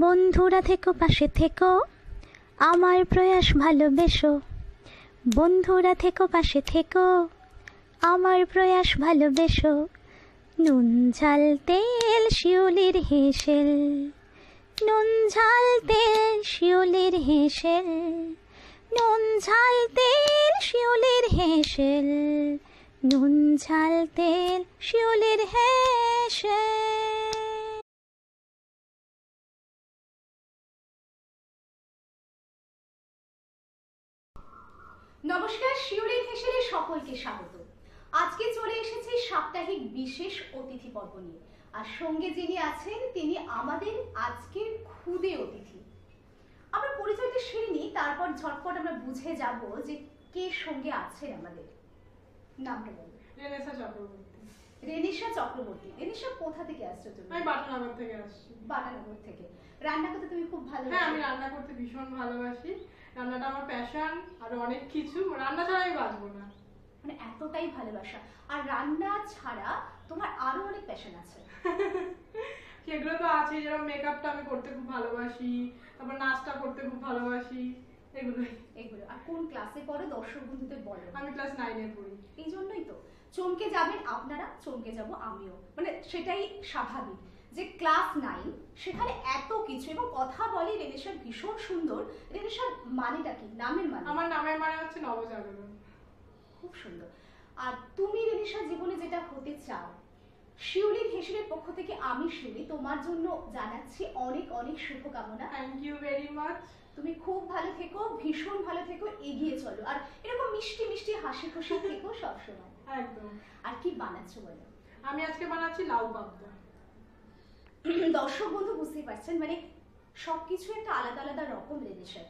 বন্ধুরা থেকো পাশে থেকো, আমার প্রয়াস ভালোবেসো। বন্ধুরা থেকো পাশে থেকো, আমার প্রয়াস ভালোবেসো। নুন ঝাল তেল শিউলির হেসেল, নুন ঝাল তেল শিউলির হেসেল, নুন ঝাল তেল শিউলির হেসেল, নুন ঝাল তেল শিউলির হেসেল। নমস্কার, শিউলির হেসেলে সকলকে স্বাগত। আজকে চলে এসেছি সাপ্তাহিক বিশেষ অতিথি পর্ব নিয়ে, আর সঙ্গে যিনি আছেন তিনি আমাদের আজকের ক্ষুদে অতিথি। আমরা পরিচয়টা সেরে নিই, তারপর ঝটপট আমরা বুঝে যাব যে কে সঙ্গে আছেন আমাদের। নামটা বলুন। রেনেশা চক্রবর্তী। রেনিশা চক্রবর্তী। রেনিশা কোথা থেকে আসছো তুমি? আমি বাটানগর থেকে আসছি। বাটানগর থেকে। রান্না করতে তুমি খুব ভালোবাসো? হ্যাঁ, আমি রান্না করতে ভীষণ ভালোবাসি। রান্নাটা আমার প্যাশন, আর অনেক কিছু। রান্না ছাড়া আমি বাঁচবো না, মানে এতটাই ভালোবাসা। আর রান্না ছাড়া তোমার আরো অনেক প্যাশন আছে। সেগুলো তো আছে, যেরকম মেকআপটা আমি করতে খুব ভালোবাসি, তারপর নাচটা করতে খুব ভালোবাসি, এগুলোই। এগুলো। আর কোন ক্লাসে পড়ো দর্শক বন্ধুদের বলো। আমি ক্লাস 9 এ পড়ি। এই জন্যই তো চমকে যাবেন আপনারা, চমকে যাব আমিও। মানে সেটাই স্বাভাবিক যে ক্লাস 9 সেখানে এত কিছু, এবং কথা বলে রেনেশা ভীষণ সুন্দর। রেনেশার মানেটা কি? নামের মানে? আমার নামের মানে হচ্ছে নবজাগরণ। খুব সুন্দর। আর তুমি রেনেশা জীবনে যেটা হতে চাও, শিউলির হেসেলের পক্ষ থেকে আমি শিউলি তোমার জন্য জানাচ্ছি অনেক অনেক শুভকামনা। Thank you very much. তুমি খুব ভালো থেকো, ভীষণ ভালো থেকো, এগিয়ে চলো, আর এরকম মিষ্টি মিষ্টি হাসি খুশি থেকো সবসময়। একদম। আর কি বানাচ্ছো বলো? আমি আজকে বানাচ্ছি লাউ পাবদা। দর্শক বন্ধু বুঝতেই পারছেন, মানে সবকিছু একটা আলাদা আলাদা রকম রেনেশন।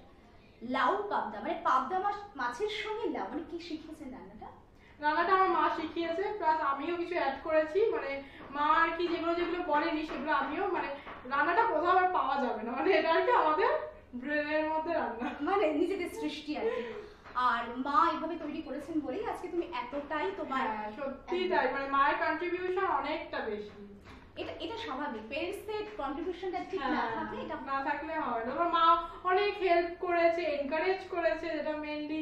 লাউ পাবদা মানে পাবদা মাছের সঙ্গে লাউ, মানে কি শিখেছেন রান্নাটা? রান্নাটা আমার মা শিখিয়েছে, প্লাস আমিও কিছু অ্যাড করেছি। মানে মা আর কি যেগুলো যেগুলো বলেনি সেগুলো আমিও, মানে রান্নাটা কোথাও আর পাওয়া যাবে না, মানে এটা আর কি আমাদের ব্রেনের মধ্যে রান্না, মানে নিজেদের সৃষ্টি আর কি। আর মা এইভাবে তৈরি করেছেন বলেই আজকে তুমি এতটাই তোমার। সত্যি তাই, মানে মায়ের কন্ট্রিবিউশন অনেকটা বেশি। এটা এটা স্বাভাবিক, পেরেন্টসদের কন্ট্রিবিউশনটা ঠিক না থাকলে এটা না থাকলে হয় না। আমার মা অনেক হেল্প করেছে, এনকারেজ করেছে, যেটা মেইনলি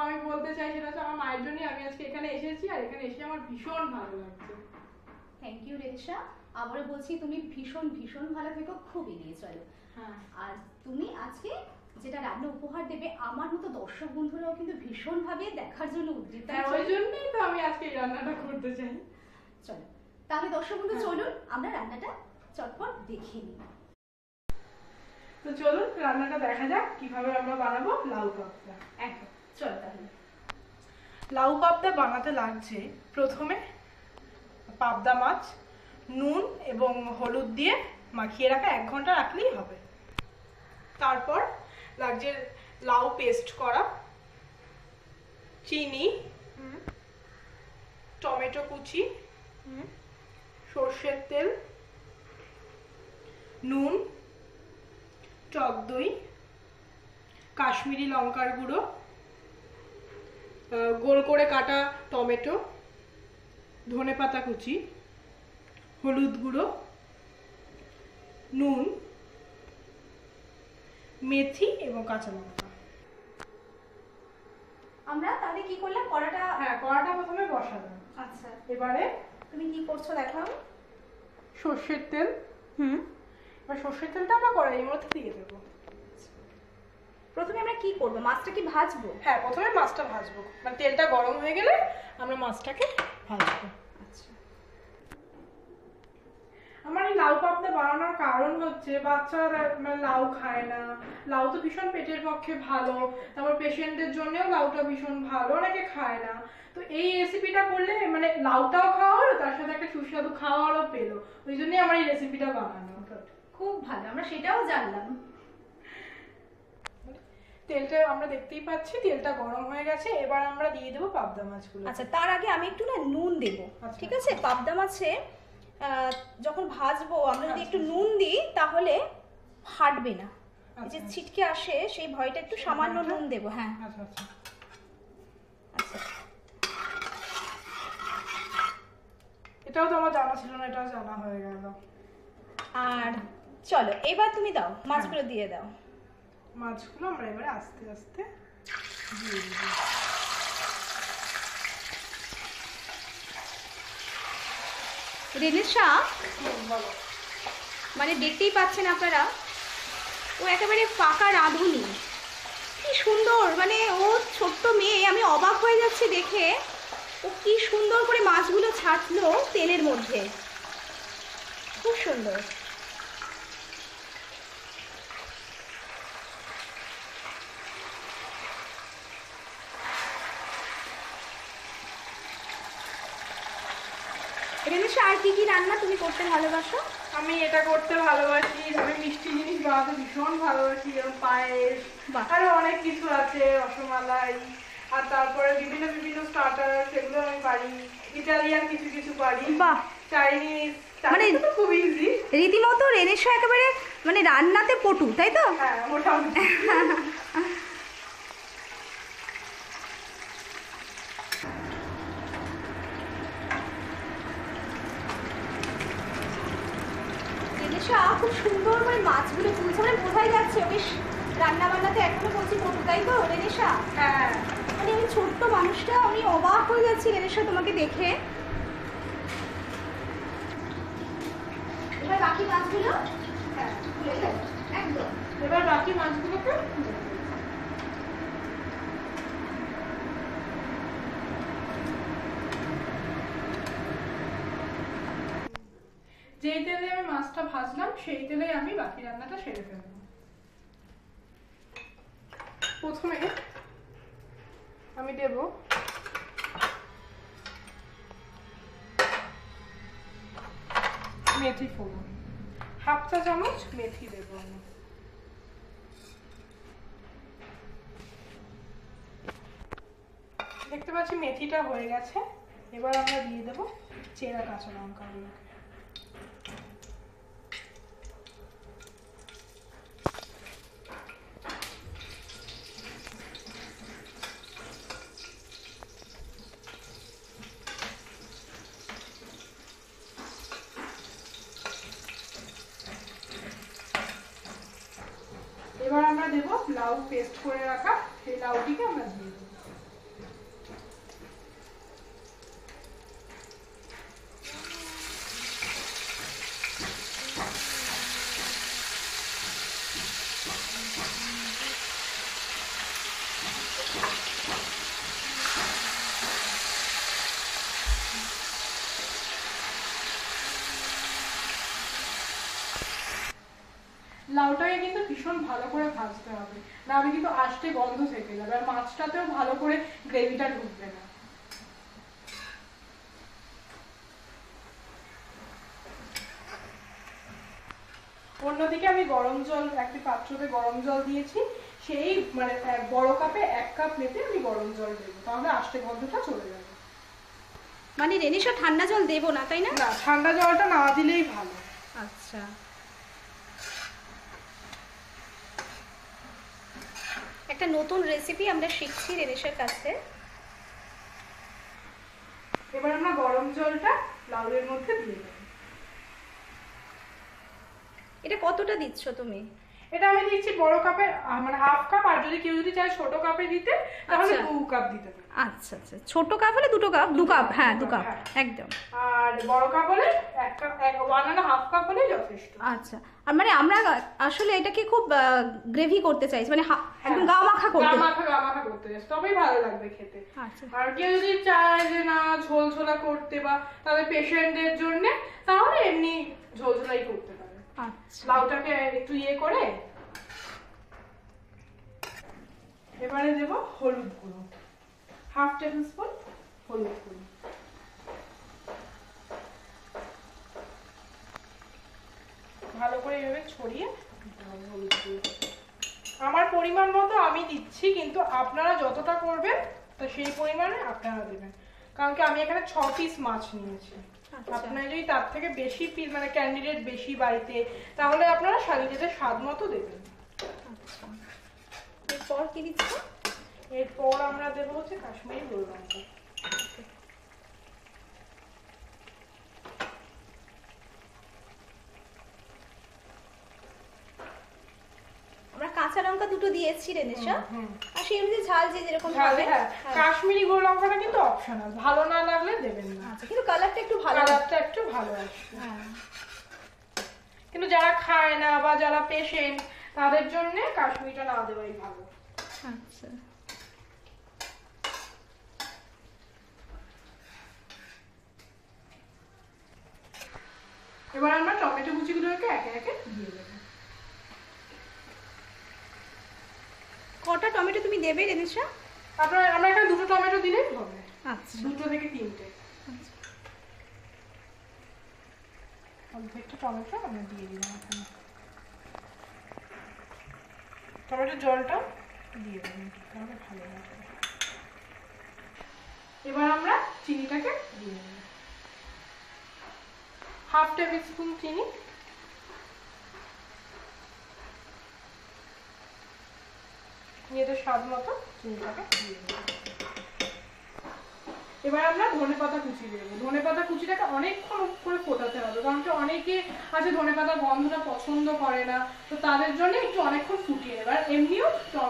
আমি বলতে চাই সেটা হচ্ছে আমার মায়ের জন্যই আমি আজকে এখানে এসেছি, আর এখানে এসে আমার ভীষণ ভালো লাগছে। Thank you Renisha. আবারও বলছি তুমি ভীষণ ভীষণ ভালো থেকো, খুব এগিয়ে চলো। হ্যাঁ। আর তুমি আজকে যেটা রান্না উপহার দেবে, আমার মতো দর্শক বন্ধুরাও কিন্তু ভীষণ ভাবে দেখার জন্য উদ্গ্রীব। ওই জন্যই তো আমি আজকে এই রান্নাটা করতে চাই। চলো তাহলে দর্শক বন্ধু চলুন আমরা রান্নাটা চটপট দেখে নিই। তো চলুন রান্নাটা দেখা যাক কিভাবে আমরা বানাবো লাউ পাবদা। একদম, চলো তাহলে। লাউ পাবদা বানাতে লাগছে প্রথমে পাবদা মাছ নুন এবং হলুদ দিয়ে মাখিয়ে রাখা 1 ঘন্টা রাখলেই হবে। তারপর লাগছে লাউ পেস্ট করা, চিনি, টমেটো কুচি, সর্ষের তেল, নুন, টক দই, কাশ্মীরি লঙ্কার গুঁড়ো, গোল করে কাটা টমেটো, ধনেপাতা কুচি, হলুদ গুঁড়ো, নুন, মেথি এবং কাঁচা লঙ্কা। আমরা তাহলে কি করলাম, কড়াটা? হ্যাঁ, কড়াটা প্রথমে বসালাম। আচ্ছা, এবারে তুমি কি করছো দেখাও। সর্ষের তেল। এবার সর্ষের তেলটা আমরা কড়াইয়ের মধ্যে দিয়ে দেবো। প্রথমে আমরা কি করবো, মাছটা কি ভাজবো? হ্যাঁ, প্রথমে মাছটা ভাজবো, মানে তেলটা গরম হয়ে গেলে আমরা মাছটাকে ভাজবো। আচ্ছা। আমার এই লাউ পাবদা বানানোর কারণ হচ্ছে বাচ্চারা মানে লাউ খায় না। লাউ তো ভীষণ পেটের পক্ষে ভালো, তারপর পেশেন্টদের জন্যও লাউটা ভীষণ ভালো, অনেকে খায় না। তো এই রেসিপিটা করলে মানে লাউটাও খাওয়া হলো, তার সাথে একটা সুস্বাদু খাওয়ারও পেলো। ওই জন্যই আমার এই রেসিপিটা বানানো। খুব ভালো, আমরা সেটাও জানলাম। তেলটা আমরা দেখতেই পাচ্ছি তেলটা গরম হয়ে গেছে, এবার আমরা দিয়ে দেবো পাবদা মাছগুলো। আচ্ছা, তার আগে আমি একটু না নুন দেবো। আচ্ছা, ঠিক আছে? পাবদা মাছে যখন ভাজবো আমরা যদি একটু নুন দিই তাহলে ফাটবে না। এই যে ছিটকে আসে সেই ভয়টা, একটু সামান্য নুন দেবো। হ্যাঁ, আচ্ছা আচ্ছা আচ্ছা। এটাও তো আমার জানা ছিল না, এটাও জানা হয়ে গেল। আর চলো এবার তুমি দাও, মাছগুলো দিয়ে দাও। মাছগুলো আমরা এবারে আস্তে আস্তে দিয়ে দিব। রেনেশা, বলো। মানে দেখতেই পাচ্ছেন আপনারা, ও একেবারে পাকা রাঁধুনি। কি সুন্দর, মানে ও ছোট্ট মেয়ে, আমি অবাক হয়ে যাচ্ছি দেখে। ও কি সুন্দর করে মাছগুলো ছাড়লো তেলের মধ্যে, খুব সুন্দর। রেনেশা, আর কি কি রান্না তুমি করতে ভালোবাসো? আমি এটা করতে ভালোবাসি, আমি মিষ্টি জিনিস বানাতে ভীষণ ভালোবাসি, যেমন পায়েস, বাহ। আরো অনেক কিছু আছে, রসমালাই, আর তারপরে বিভিন্ন বিভিন্ন স্টার্টার, সেগুলো আমি পারি। ইটালিয়ান কিছু কিছু পারি। বাহ। চাইনিজ, মানে চাইনিজ তো খুব ইজি। রীতিমতো রেনেশা একেবারে মানে রান্নাতে পটু, তাই তো? হ্যাঁ, মোটামুটি। রেনেশা খুব সুন্দর করে মাছগুলো তুলছে, মানে বোঝাই যাচ্ছে ও বেশ রান্না বান্নাতে এখনো বলছি পটু, তাই তো রেনেশা? হ্যাঁ, মানে আমি ছোট্ট মানুষটা, আমি অবাক হয়ে যাচ্ছি রেনেশা তোমাকে দেখে। এবার বাকি মাছগুলো হ্যাঁ। তুলে দেবো একদম। এবার বাকি মাছগুলোকে যেই তেলে আমি মাছটা ভাজলাম সেই তেলে আমি বাকি রান্নাটা সেরে ফেলবো। প্রথমে আমি দেব মেথি ফোড়ন, 1/2 চা চামচ মেথি দেব আমি। দেখতে পাচ্ছি মেথিটা হয়ে গেছে। এবার আমরা দিয়ে দেব চেরা কাঁচা লঙ্কাগুলো। এবার আমরা দেব লাউ পেস্ট করে রাখা, সেই লাউটিকে আমরা দিয়ে দেব। লাউটাকে কিন্তু ভীষণ ভালো করে ভাজতে হবে, নাহলে কিন্তু আষ্টে গন্ধ থেকে যাবে, আর মাছটাতেও ভালো করে গ্রেভিটা ঢুকবে না। অন্যদিকে আমি গরম জল, একটি পাত্রতে গরম জল দিয়েছি, সেই মানে বড় কাপে 1 কাপ মেপে আমি গরম জল দেবো, তাহলে আষ্টে গন্ধটা চলে যাবে। মানে রেনেশা ঠান্ডা জল দেবো না, তাই না? না, ঠান্ডা জলটা না দিলেই ভালো। আচ্ছা, একটা নতুন রেসিপি আমরা শিখছি রেনেশার কাছে। এবার আমরা গরম জলটা লাউয়ের মধ্যে দিয়ে দেব। এটা কতটা দিচ্ছ তুমি? এটা আমি দিচ্ছি বড় কাপে, মানে 1/2 কাপ, আর যদি কেউ যদি চায় ছোট কাপে দিতে তাহলে আচ্ছা। 2 কাপ দিতে পারে। আচ্ছা আচ্ছা, ছোট কাপ হলে 2 কাপ, 2 কাপ, হ্যাঁ 2 কাপ হ্যাঁ। একদম। আর বড় কাপ হলে 1 কাপ, 1.5 কাপ হলেই যথেষ্ট। আচ্ছা, আর মানে আমরা আসলে এটাকে খুব গ্রেভি করতে চাইছি, মানে একদম গা মাখা করতে। গা মাখা করতে চাই, তবেই ভালো লাগবে খেতে। আচ্ছা। আর কেউ যদি চায় যে না ঝোল ঝোলা করতে, বা তাদের পেশেন্টদের জন্য, তাহলে এমনি ঝোল ঝোলাই করতে পারে। আচ্ছা, লাউটাকে একটু ইয়ে করে এবারে দেব হলুদ গুঁড়ো, 1/2 টেবিল স্পুন হলুদ গুঁড়ো। ভালো করে এভাবে ছড়িয়ে দিতে হবে হলুদ গুঁড়ো। আমার পরিমাণ মতো আমি দিচ্ছি, কিন্তু আপনারা যতটা করবেন তো সেই পরিমাণে আপনারা দেবেন, কারণ কি আমি এখানে 6 পিস মাছ নিয়েছি। আপনারা যদি তার থেকে বেশি পিস, মানে ক্যান্ডিডেট বেশি বাড়িতে, তাহলে আপনারা নিজেদের স্বাদ মতো দেবেন। আচ্ছা, এরপর কি দিচ্ছ? এরপর আমরা দেবো হচ্ছে কাশ্মীরি গোল লঙ্কা। লঙ্কা দুটো দিয়েছি রেনেশা, হুম। আর সেই অনুযায়ী ঝাল যে যেরকম ঝাল, খাবে। হ্যাঁ, কাশ্মীরি গুঁড়ো লঙ্কাটা কিন্তু অপশনাল, ভালো না লাগলে দেবেন না। আচ্ছা, কিন্তু কালারটা একটু ভালো। কালারটা একটু ভালো আসবে। হ্যাঁ। কিন্তু যারা খায় না বা যারা পেশেন্ট তাদের জন্য কাশ্মীরিটা না দেওয়াই ভালো। আচ্ছা, এবার আমরা টমেটো কুচিগুলোকে একে একে দিয়ে দেবো। কটা টমেটো তুমি দেবে রেনেশা? আমরা এখানে 2টো টমেটো দিলেই হবে। আচ্ছা, 2 থেকে 3টে। অর্ধেকটা টমেটো আমরা দিয়ে দিলাম এখানে। টমেটোর জলটা দিয়ে দেবেন, তাহলে ভালো লাগবে। এবার আমরা চিনিটাকে দিয়ে দেব, 1/2 টেবিল স্পুন চিনি। নিজেদের স্বাদ মতো চিনিটাকে দিয়ে দেব। এবার আমরা ধনেপাতা কুচি দেবো। ধনেপাতা কুচিটাকে অনেকক্ষণ করে ফোটাতে হবে, কারণ কি অনেকে আছে ধনেপাতা গন্ধটা পছন্দ করে না, তো তাদের জন্য একটু অনেকক্ষণ ফুটিয়ে নেবে। আর এমনিও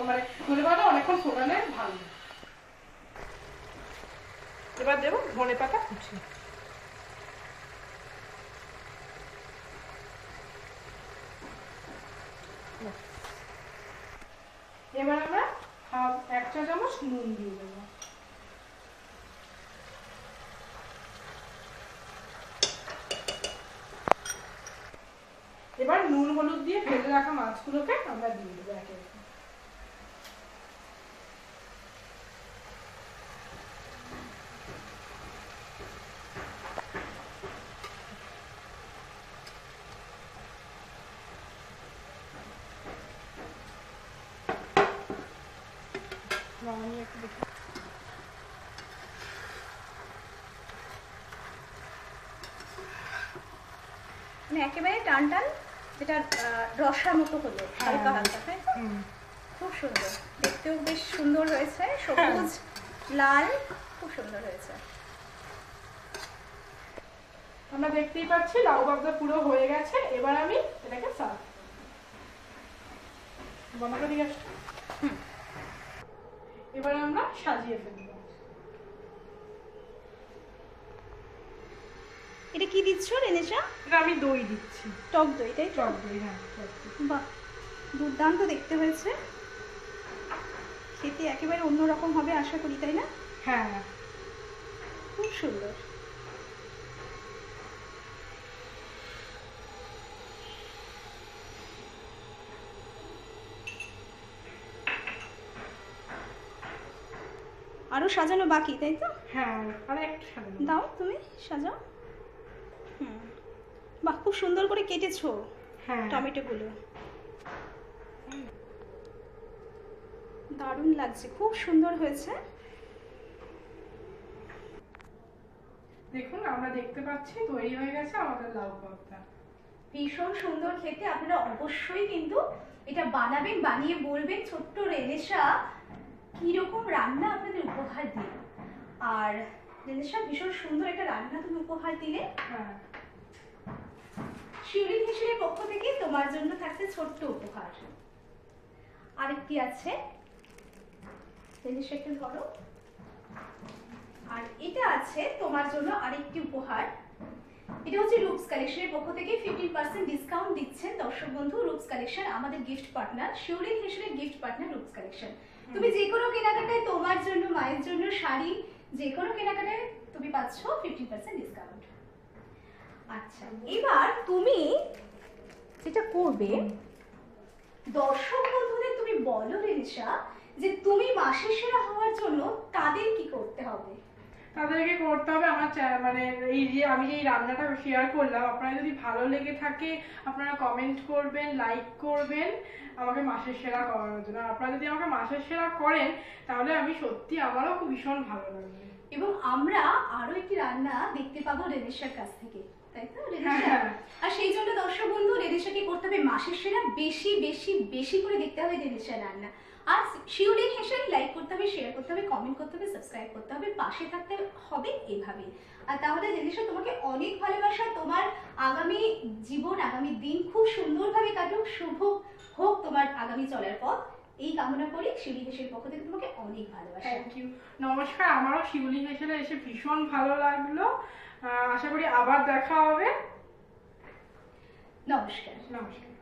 মানে ধনেপাতা অনেকক্ষণ ফোটালে ভালো। এবার দেবো ধনেপাতা কুচি। এবার আমরা 1 চা চামচ নুন দিয়ে দেবো। এবার নুন হলুদ দিয়ে ভেজে রাখা মাছগুলোকে আমরা দিয়ে দেবো একে একে। আমি একটু দেখি। মানে একেবারে টান টান, যেটা রসার মতো হলো, হালকা হালকা, তাই তো? খুব সুন্দর, দেখতেও বেশ সুন্দর হয়েছে, সবুজ লাল, খুব সুন্দর হয়েছে। আমরা দেখতেই পাচ্ছি লাউ পাবদা পুরো হয়ে গেছে। এবার আমি এটাকে সার্ভ বন্ধ করে দিয়ে আসছি। এবার আমরা সাজিয়ে ফেলবো। এটা কি দিচ্ছ রেনেশা? এটা আমি দই দিচ্ছি, টক দই, তাই তো? টক দই, হ্যাঁ টক দই। বাহ, দুর্দান্ত দেখতে হয়েছে, খেতে একেবারে অন্যরকম হবে আশা করি, তাই না? হ্যাঁ, খুব সুন্দর। আরো সাজানো বাকি, তাই তো? হ্যাঁ, আর একটু সাজানো দাও, তুমি সাজাও। বাহ, খুব সুন্দর করে কেটেছো হ্যাঁ, টমেটোগুলো, দারুণ লাগছে, খুব সুন্দর হয়েছে। দেখুন আমরা দেখতে পাচ্ছি তৈরি হয়ে গেছে আমাদের লাউ পাবদা। ভীষণ সুন্দর খেতে, আপনারা অবশ্যই কিন্তু এটা বানাবেন, বানিয়ে বলবেন ছোট্ট রেনেশা কিরকম রান্না আপনাদের উপহার দিল। আর রেনেশা, ভীষণ সুন্দর একটা রান্না তুমি উপহার দিলে। হ্যাঁ, শিউলি হেসেলের পক্ষ থেকে তোমার জন্য থাকছে ছোট্ট উপহার। আরেকটি আছে, রেনেশা একটু ধরো। আর এটা আছে তোমার জন্য আরেকটি উপহার। এটা হচ্ছে রূপস কালেকশনের পক্ষ থেকে 15% ডিসকাউন্ট দিচ্ছেন দর্শক বন্ধু। রূপস কালেকশন আমাদের গিফট পার্টনার, শিউলি হেসেলের গিফট পার্টনার রূপস কালেকশন। তুমি যে কোনো কেনাকাটায় তোমার জন্য, মায়ের জন্য শাড়ি, যে কোনো কেনাকাটায় তুমি পাচ্ছ 15% ডিসকাউন্ট। আচ্ছা, এবার তুমি যেটা করবে, দর্শক বন্ধুদের তুমি বলো রেনেশা, যে তুমি মাসের সেরা হওয়ার জন্য তাদের কি করতে হবে? তাদেরকে করতে হবে আমার মানে এই যে আমি যে রান্নাটা শেয়ার করলাম, আপনারা যদি ভালো লেগে থাকে আপনারা কমেন্ট করবেন, লাইক করবেন আমাকে মাসের সেরা করানোর জন্য। আপনারা যদি আমাকে মাসের সেরা করেন তাহলে আমি সত্যি, আমারও খুব ভীষণ ভালো লাগবে। এবং আমরা আরো একটি রান্না দেখতে পাবো রেনেশার কাছ থেকে, তাই তো রেনেশা? হ্যাঁ। আর সেই জন্য দর্শক বন্ধু, রেনেশাকে করতে হবে মাসের সেরা, বেশি বেশি বেশি করে দেখতে হবে রেনেশার রান্না। আর শিউলি হেসেল লাইক করতে হবে, শেয়ার করতে হবে, কমেন্ট করতে হবে, সাবস্ক্রাইব করতে হবে, পাশে থাকতে হবে এভাবে। আর তাহলে রেনেশা, তোমাকে অনেক ভালোবাসা। তোমার আগামী জীবন, আগামী দিন খুব সুন্দরভাবে কাটুক, শুভ হোক তোমার আগামী চলার পথ। এই কামনা করি শিউলি হেসের পক্ষ থেকে তোমাকে অনেক ভালোবাসা। Thank you. নমস্কার, আমারও শিউলি হেসেলে এসে ভীষণ ভালো লাগলো। আশা করি আবার দেখা হবে। নমস্কার। নমস্কার।